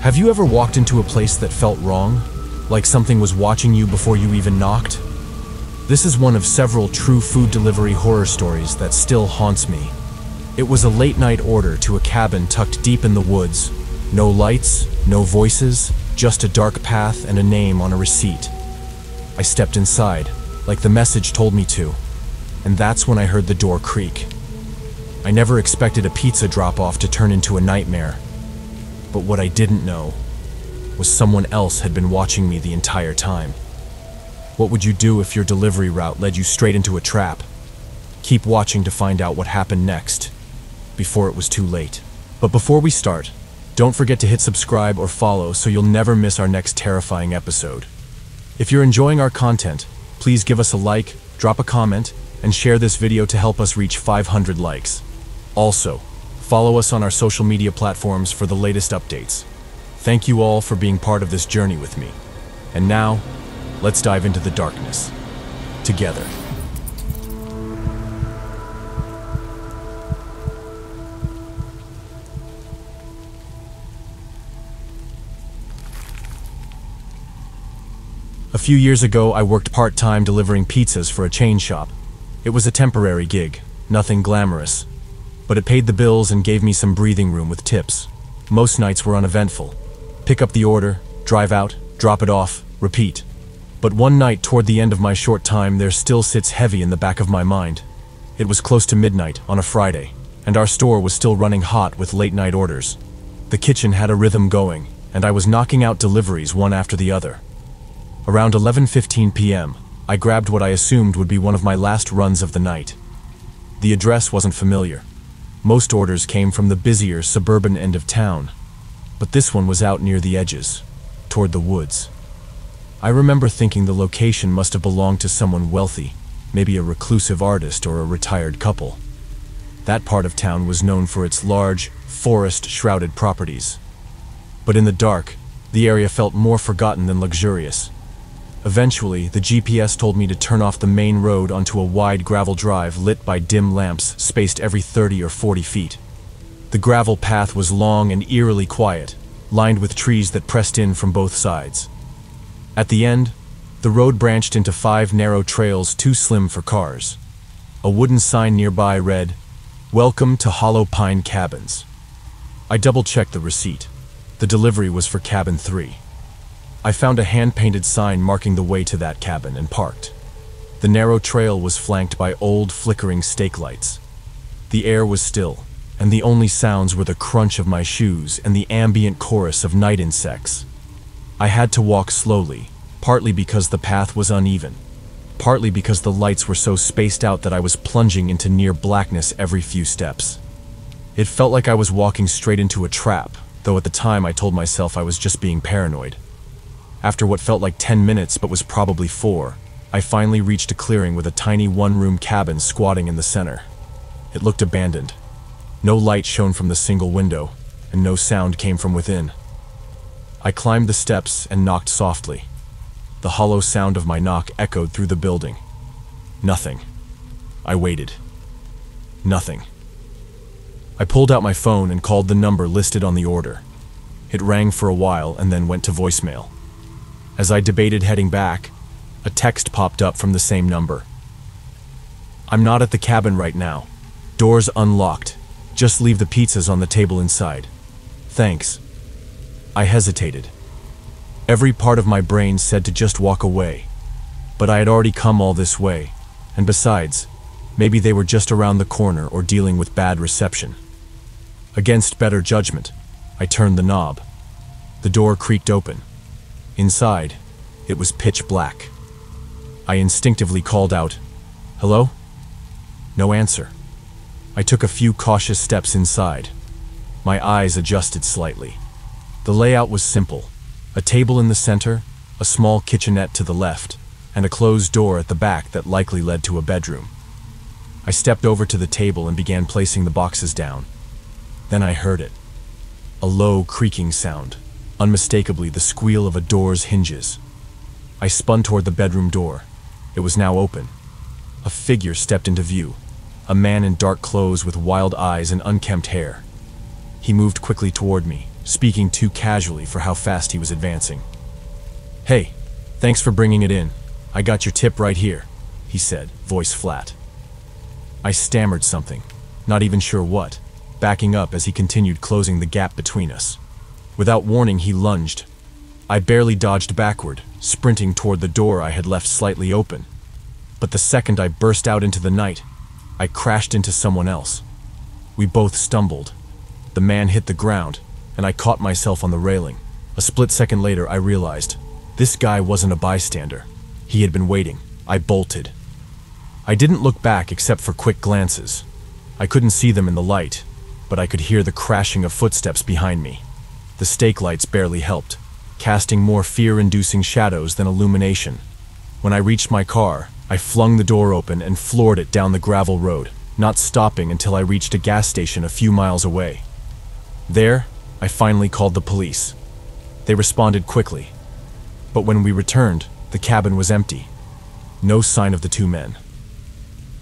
Have you ever walked into a place that felt wrong? Like something was watching you before you even knocked? This is one of several true food delivery horror stories that still haunts me. It was a late-night order to a cabin tucked deep in the woods. No lights, no voices, just a dark path and a name on a receipt. I stepped inside, like the message told me to, and that's when I heard the door creak. I never expected a pizza drop-off to turn into a nightmare. But what I didn't know was someone else had been watching me the entire time. What would you do if your delivery route led you straight into a trap? Keep watching to find out what happened next, before it was too late. But before we start, don't forget to hit subscribe or follow so you'll never miss our next terrifying episode. If you're enjoying our content, please give us a like, drop a comment, and share this video to help us reach 500 likes. Also, follow us on our social media platforms for the latest updates. Thank you all for being part of this journey with me. And now, let's dive into the darkness together. A few years ago, I worked part-time delivering pizzas for a chain shop. It was a temporary gig, nothing glamorous, but it paid the bills and gave me some breathing room with tips. Most nights were uneventful. Pick up the order, drive out, drop it off, repeat. But one night toward the end of my short time, there still sits heavy in the back of my mind. It was close to midnight on a Friday, and our store was still running hot with late-night orders. The kitchen had a rhythm going, and I was knocking out deliveries one after the other. Around 11:15 p.m., I grabbed what I assumed would be one of my last runs of the night. The address wasn't familiar. Most orders came from the busier suburban end of town, but this one was out near the edges, toward the woods. I remember thinking the location must have belonged to someone wealthy, maybe a reclusive artist or a retired couple. That part of town was known for its large, forest-shrouded properties. But in the dark, the area felt more forgotten than luxurious. Eventually, the GPS told me to turn off the main road onto a wide gravel drive lit by dim lamps spaced every 30 or 40 feet. The gravel path was long and eerily quiet, lined with trees that pressed in from both sides. At the end, the road branched into 5 narrow trails too slim for cars. A wooden sign nearby read, "Welcome to Hollow Pine Cabins." I double-checked the receipt. The delivery was for cabin 3. I found a hand-painted sign marking the way to that cabin and parked. The narrow trail was flanked by old, flickering stake lights. The air was still, and the only sounds were the crunch of my shoes and the ambient chorus of night insects. I had to walk slowly, partly because the path was uneven, partly because the lights were so spaced out that I was plunging into near blackness every few steps. It felt like I was walking straight into a trap, though at the time I told myself I was just being paranoid. After what felt like 10 minutes but was probably 4, I finally reached a clearing with a tiny one-room cabin squatting in the center. It looked abandoned. No light shone from the single window, and no sound came from within. I climbed the steps and knocked softly. The hollow sound of my knock echoed through the building. Nothing. I waited. Nothing. I pulled out my phone and called the number listed on the order. It rang for a while and then went to voicemail. As I debated heading back, a text popped up from the same number. "I'm not at the cabin right now. Doors unlocked. Just leave the pizzas on the table inside. Thanks." I hesitated. Every part of my brain said to just walk away, but I had already come all this way, and besides, maybe they were just around the corner or dealing with bad reception. Against better judgment, I turned the knob. The door creaked open. Inside, it was pitch black. I instinctively called out, "Hello?" No answer. I took a few cautious steps inside. My eyes adjusted slightly. The layout was simple. A table in the center, a small kitchenette to the left, and a closed door at the back that likely led to a bedroom. I stepped over to the table and began placing the boxes down. Then I heard it. A low, creaking sound. Unmistakably the squeal of a door's hinges. I spun toward the bedroom door. It was now open. A figure stepped into view, a man in dark clothes with wild eyes and unkempt hair. He moved quickly toward me, speaking too casually for how fast he was advancing. "Hey, thanks for bringing it in. I got your tip right here," he said, voice flat. I stammered something, not even sure what, backing up as he continued closing the gap between us. Without warning, he lunged. I barely dodged backward, sprinting toward the door I had left slightly open. But the second I burst out into the night, I crashed into someone else. We both stumbled. The man hit the ground, and I caught myself on the railing. A split second later, I realized this guy wasn't a bystander. He had been waiting. I bolted. I didn't look back except for quick glances. I couldn't see them in the light, but I could hear the crashing of footsteps behind me. The stake lights barely helped, casting more fear-inducing shadows than illumination. When I reached my car, I flung the door open and floored it down the gravel road, not stopping until I reached a gas station a few miles away. There, I finally called the police. They responded quickly. But when we returned, the cabin was empty. No sign of the two men.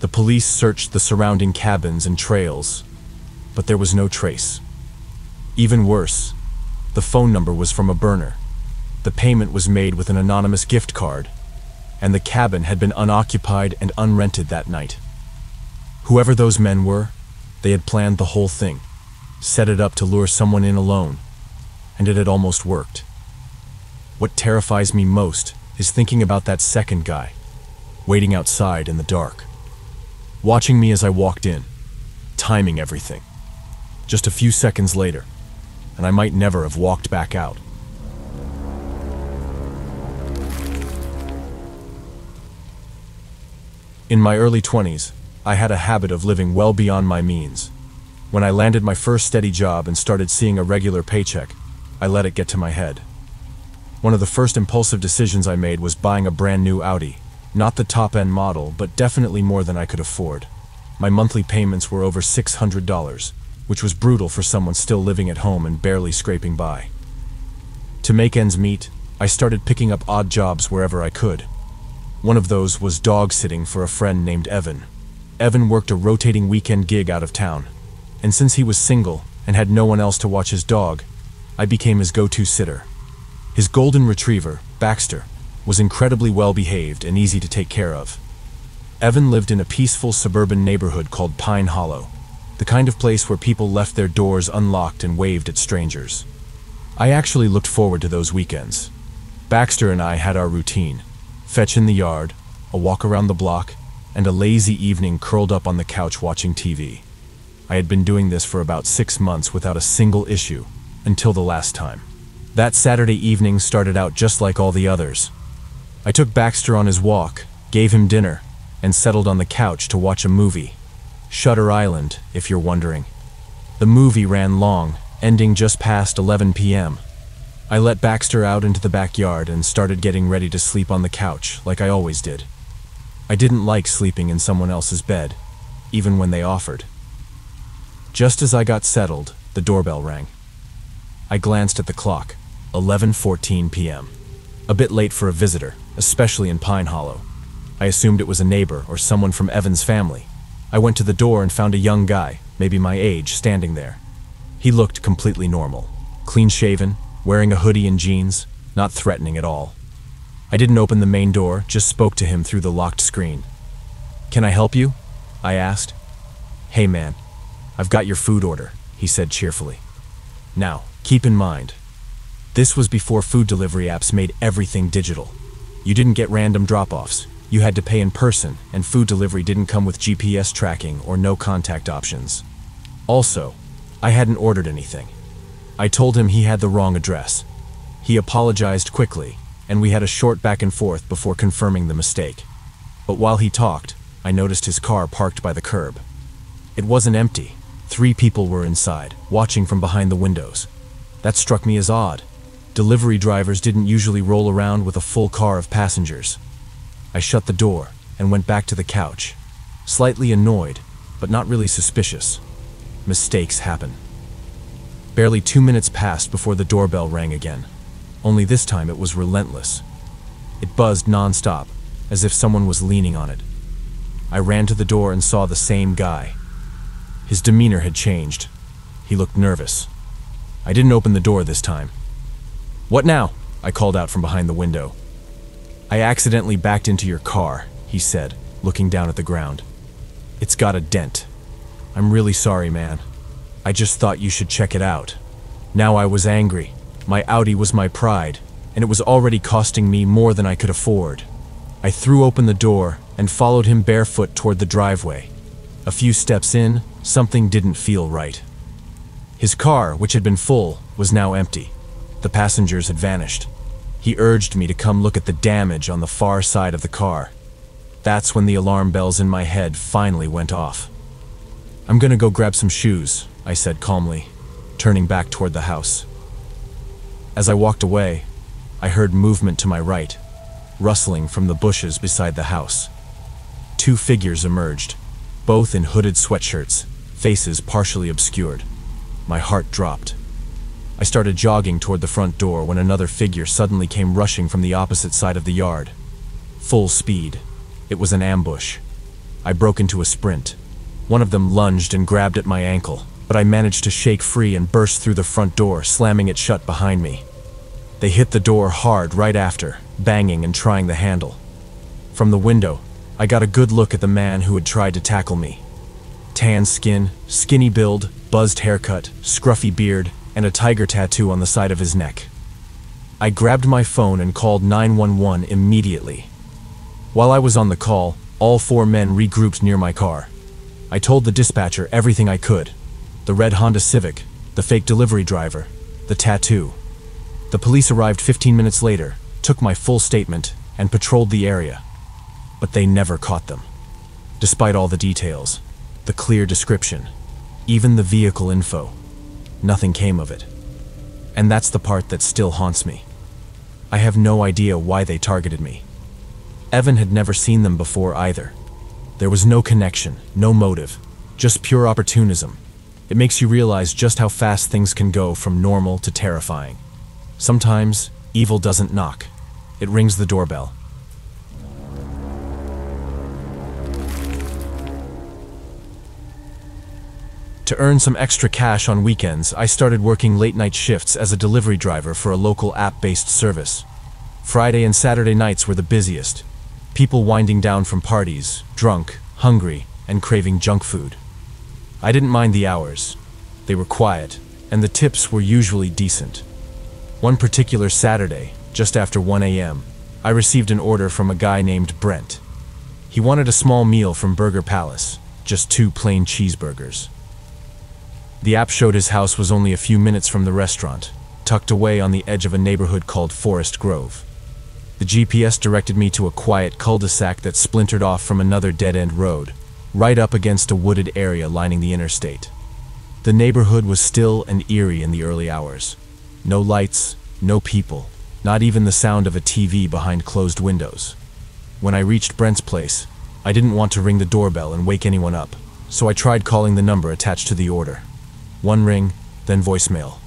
The police searched the surrounding cabins and trails, but there was no trace. Even worse, the phone number was from a burner. The payment was made with an anonymous gift card, and the cabin had been unoccupied and unrented that night. Whoever those men were, they had planned the whole thing, set it up to lure someone in alone, and it had almost worked. What terrifies me most is thinking about that second guy, waiting outside in the dark, watching me as I walked in, timing everything. Just a few seconds later, and I might never have walked back out. In my early 20s, I had a habit of living well beyond my means. When I landed my first steady job and started seeing a regular paycheck, I let it get to my head. One of the first impulsive decisions I made was buying a brand new Audi. Not the top-end model, but definitely more than I could afford. My monthly payments were over $600, which was brutal for someone still living at home and barely scraping by. To make ends meet, I started picking up odd jobs wherever I could. One of those was dog-sitting for a friend named Evan. Evan worked a rotating weekend gig out of town, and since he was single and had no one else to watch his dog, I became his go-to sitter. His golden retriever, Baxter, was incredibly well-behaved and easy to take care of. Evan lived in a peaceful suburban neighborhood called Pine Hollow, the kind of place where people left their doors unlocked and waved at strangers. I actually looked forward to those weekends. Baxter and I had our routine: fetch in the yard, a walk around the block, and a lazy evening curled up on the couch watching TV. I had been doing this for about 6 months without a single issue, until the last time. That Saturday evening started out just like all the others. I took Baxter on his walk, gave him dinner, and settled on the couch to watch a movie. Shutter Island, if you're wondering. The movie ran long, ending just past 11 p.m. I let Baxter out into the backyard and started getting ready to sleep on the couch, like I always did. I didn't like sleeping in someone else's bed, even when they offered. Just as I got settled, the doorbell rang. I glanced at the clock, 11:14 p.m. A bit late for a visitor, especially in Pine Hollow. I assumed it was a neighbor or someone from Evan's family. I went to the door and found a young guy, maybe my age, standing there. He looked completely normal, clean-shaven, wearing a hoodie and jeans, not threatening at all. I didn't open the main door, just spoke to him through the locked screen. "Can I help you?" I asked. "Hey man, I've got your food order," he said cheerfully. Now, keep in mind, this was before food delivery apps made everything digital. You didn't get random drop-offs. You had to pay in person, and food delivery didn't come with GPS tracking or no contact options. Also, I hadn't ordered anything. I told him he had the wrong address. He apologized quickly, and we had a short back and forth before confirming the mistake. But while he talked, I noticed his car parked by the curb. It wasn't empty. 3 people were inside, watching from behind the windows. That struck me as odd. Delivery drivers didn't usually roll around with a full car of passengers. I shut the door and went back to the couch, slightly annoyed, but not really suspicious. Mistakes happen. Barely 2 minutes passed before the doorbell rang again, only this time it was relentless. It buzzed non-stop, as if someone was leaning on it. I ran to the door and saw the same guy. His demeanor had changed. He looked nervous. I didn't open the door this time. "What now?" I called out from behind the window. "I accidentally backed into your car," he said, looking down at the ground. "It's got a dent. I'm really sorry, man. I just thought you should check it out." Now I was angry. My Audi was my pride, and it was already costing me more than I could afford. I threw open the door and followed him barefoot toward the driveway. A few steps in, something didn't feel right. His car, which had been full, was now empty. The passengers had vanished. He urged me to come look at the damage on the far side of the car. That's when the alarm bells in my head finally went off. "I'm gonna go grab some shoes," I said calmly, turning back toward the house. As I walked away, I heard movement to my right, rustling from the bushes beside the house. Two figures emerged, both in hooded sweatshirts, faces partially obscured. My heart dropped. I started jogging toward the front door when another figure suddenly came rushing from the opposite side of the yard. Full speed. It was an ambush. I broke into a sprint. One of them lunged and grabbed at my ankle, but I managed to shake free and burst through the front door, slamming it shut behind me. They hit the door hard right after, banging and trying the handle. From the window, I got a good look at the man who had tried to tackle me. Tan skin, skinny build, buzzed haircut, scruffy beard, and a tiger tattoo on the side of his neck. I grabbed my phone and called 911 immediately. While I was on the call, all four men regrouped near my car. I told the dispatcher everything I could: the red Honda Civic, the fake delivery driver, the tattoo. The police arrived 15 minutes later, took my full statement, and patrolled the area. But they never caught them. Despite all the details, the clear description, even the vehicle info, nothing came of it. And that's the part that still haunts me. I have no idea why they targeted me. Evan had never seen them before either. There was no connection, no motive, just pure opportunism. It makes you realize just how fast things can go from normal to terrifying. Sometimes, evil doesn't knock. It rings the doorbell. To earn some extra cash on weekends, I started working late-night shifts as a delivery driver for a local app-based service. Friday and Saturday nights were the busiest. People winding down from parties, drunk, hungry, and craving junk food. I didn't mind the hours. They were quiet, and the tips were usually decent. One particular Saturday, just after 1 a.m., I received an order from a guy named Brent. He wanted a small meal from Burger Palace, just 2 plain cheeseburgers. The app showed his house was only a few minutes from the restaurant, tucked away on the edge of a neighborhood called Forest Grove. The GPS directed me to a quiet cul-de-sac that splintered off from another dead-end road, right up against a wooded area lining the interstate. The neighborhood was still and eerie in the early hours. No lights, no people, not even the sound of a TV behind closed windows. When I reached Brent's place, I didn't want to ring the doorbell and wake anyone up, so I tried calling the number attached to the order. 1 ring, then voicemail.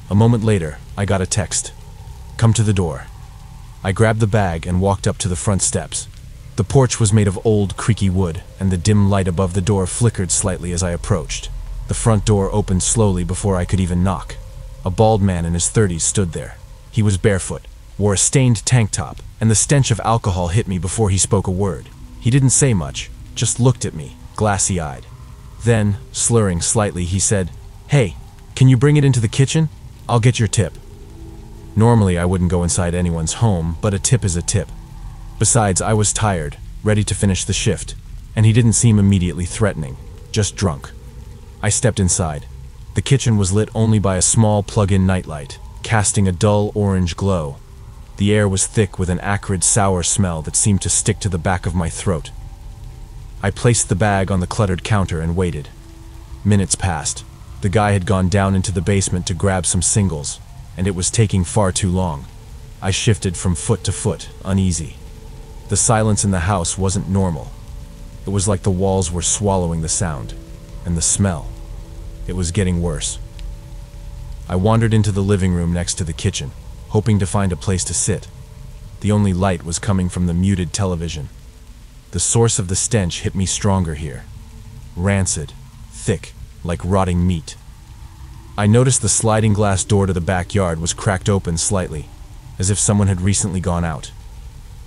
A moment later, I got a text. "Come to the door." I grabbed the bag and walked up to the front steps. The porch was made of old, creaky wood, and the dim light above the door flickered slightly as I approached. The front door opened slowly before I could even knock. A bald man in his 30s stood there. He was barefoot, wore a stained tank top, and the stench of alcohol hit me before he spoke a word. He didn't say much, just looked at me, glassy-eyed. Then, slurring slightly, he said, "Hey, can you bring it into the kitchen? I'll get your tip." Normally, I wouldn't go inside anyone's home, but a tip is a tip. Besides, I was tired, ready to finish the shift, and he didn't seem immediately threatening, just drunk. I stepped inside. The kitchen was lit only by a small plug-in nightlight, casting a dull orange glow. The air was thick with an acrid, sour smell that seemed to stick to the back of my throat. I placed the bag on the cluttered counter and waited. Minutes passed. The guy had gone down into the basement to grab some singles, and it was taking far too long. I shifted from foot to foot, uneasy. The silence in the house wasn't normal. It was like the walls were swallowing the sound, and the smell. It was getting worse. I wandered into the living room next to the kitchen, hoping to find a place to sit. The only light was coming from the muted television. The source of the stench hit me stronger here. Rancid, thick, like rotting meat. I noticed the sliding glass door to the backyard was cracked open slightly, as if someone had recently gone out.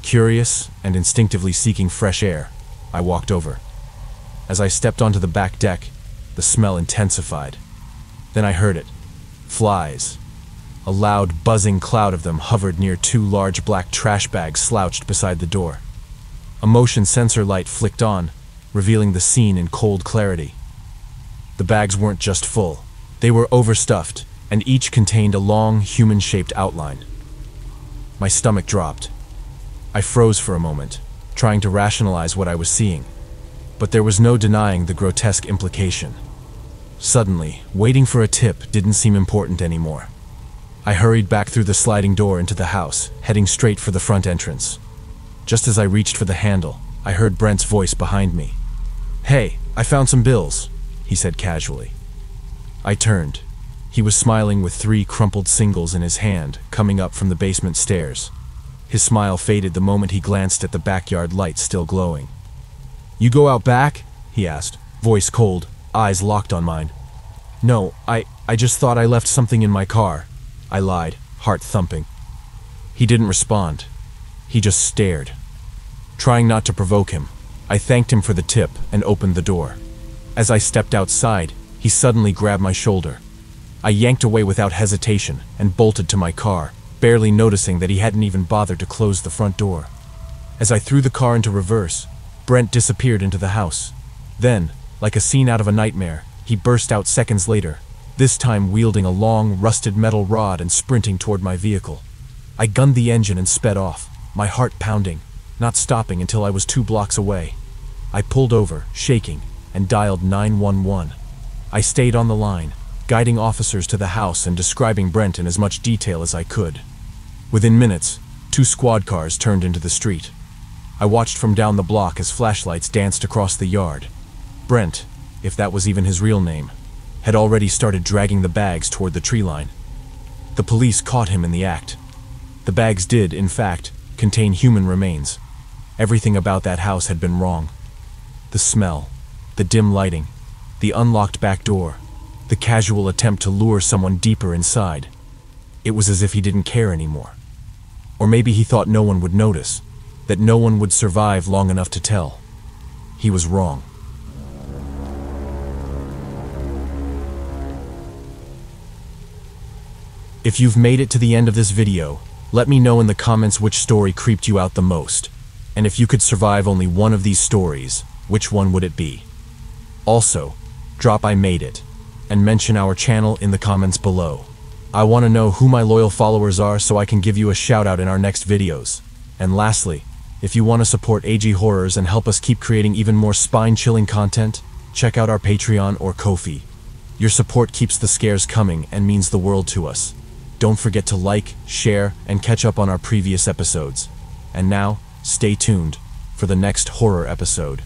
Curious and instinctively seeking fresh air, I walked over. As I stepped onto the back deck, the smell intensified. Then I heard it. Flies. A loud, buzzing cloud of them hovered near two large black trash bags slouched beside the door. A motion sensor light flicked on, revealing the scene in cold clarity. The bags weren't just full. They were overstuffed, and each contained a long, human-shaped outline. My stomach dropped. I froze for a moment, trying to rationalize what I was seeing. But there was no denying the grotesque implication. Suddenly, waiting for a tip didn't seem important anymore. I hurried back through the sliding door into the house, heading straight for the front entrance. Just as I reached for the handle, I heard Brent's voice behind me. "Hey, I found some bills," he said casually. I turned. He was smiling with 3 crumpled singles in his hand, coming up from the basement stairs. His smile faded the moment he glanced at the backyard lights still glowing. "You go out back?" he asked, voice cold, eyes locked on mine. "No, I just thought I left something in my car," I lied, heart thumping. He didn't respond. He just stared. Trying not to provoke him, I thanked him for the tip and opened the door. As I stepped outside, he suddenly grabbed my shoulder. I yanked away without hesitation and bolted to my car, barely noticing that he hadn't even bothered to close the front door. As I threw the car into reverse, Brent disappeared into the house. Then, like a scene out of a nightmare, he burst out seconds later, this time wielding a long, rusted metal rod and sprinting toward my vehicle. I gunned the engine and sped off, my heart pounding, not stopping until I was 2 blocks away. I pulled over, shaking, and dialed 911. I stayed on the line, guiding officers to the house and describing Brent in as much detail as I could. Within minutes, 2 squad cars turned into the street. I watched from down the block as flashlights danced across the yard. Brent, if that was even his real name, had already started dragging the bags toward the tree line. The police caught him in the act. The bags did, in fact, contain human remains. Everything about that house had been wrong. The smell, the dim lighting, the unlocked back door, the casual attempt to lure someone deeper inside. It was as if he didn't care anymore. Or maybe he thought no one would notice, that no one would survive long enough to tell. He was wrong. If you've made it to the end of this video, let me know in the comments which story creeped you out the most. And if you could survive only one of these stories, which one would it be? Also, drop "I made it" and mention our channel in the comments below. I want to know who my loyal followers are so I can give you a shout out in our next videos. And lastly, if you want to support AG Horrors and help us keep creating even more spine-chilling content, check out our Patreon or Ko-fi. Your support keeps the scares coming and means the world to us. Don't forget to like, share, and catch up on our previous episodes. And now, stay tuned for the next horror episode.